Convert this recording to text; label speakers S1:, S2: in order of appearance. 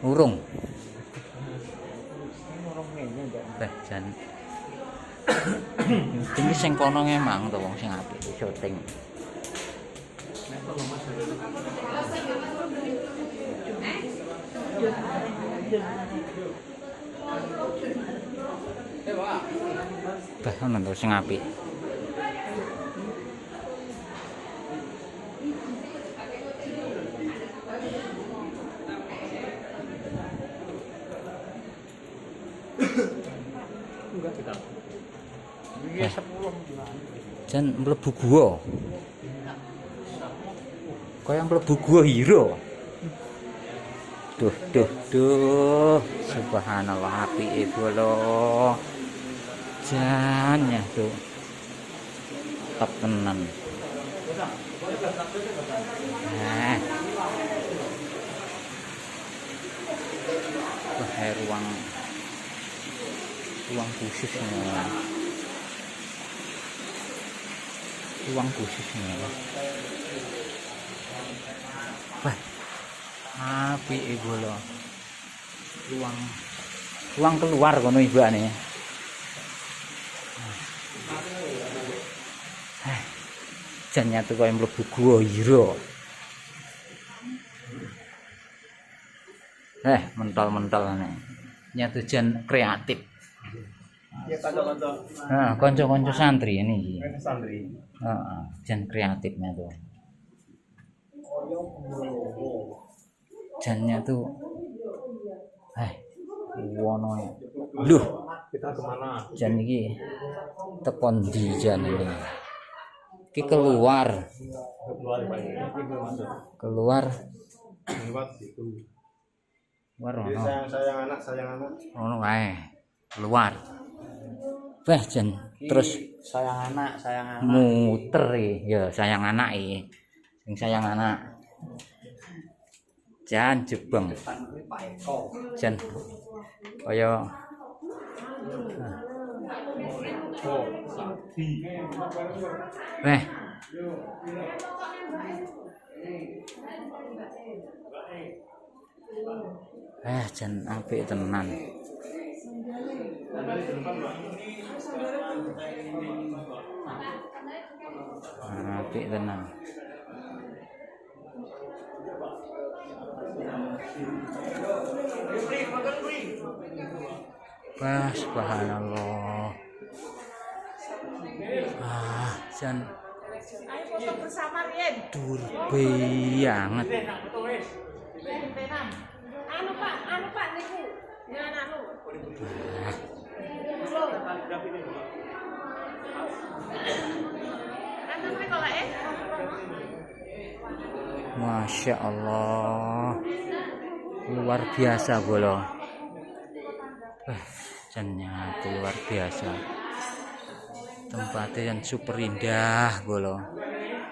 S1: Urung.
S2: Urung ngene ndak.
S1: Teh jan. Iki sing kono ngemang to wong sing apik syuting. Bah ono to sing apik.
S2: Enggak kita. Iki 10
S1: Jan mlebu gua. Kaya mlebu gua Hiro. Duh. Subhanallah apike bolo. Jan ya tuh. Top tenan. Wah, ruang khususnya. Ruang khususnya. Wah, apike bolo. Ruang keluar kono ibane. Jan nyatu kaya mlebu gua Hiro. Mentol-mentol nih. Nyatu jan kreatif.
S2: Ya kanca-kanca.
S1: Nah, kanca-kanca santri ini.
S2: Santri.
S1: Heeh, jan kreatifnya tuh. Jannya tuh wono ya. Loh,
S2: Kita kemana?
S1: jan iki tekon di jan ini. Iki keluar. Keluar
S2: Lewat situ.
S1: ono.
S2: Sayang anak.
S1: Ono wae. Keluar. Wah, jan terus
S2: sayang anak.
S1: muter ya sayang anak sing sayang anak. Jan jebeng. Jan kaya jan apik tenan. Apik tenan. Wah, subhanallah. Jan
S3: Ayo foto bersama Rien.
S1: dur banget.
S3: Anu Pak niku. Ya anakku. Anu kok
S1: Masya Allah, luar biasa bolo. Jannya luar biasa. Tempatnya yang super indah bolo.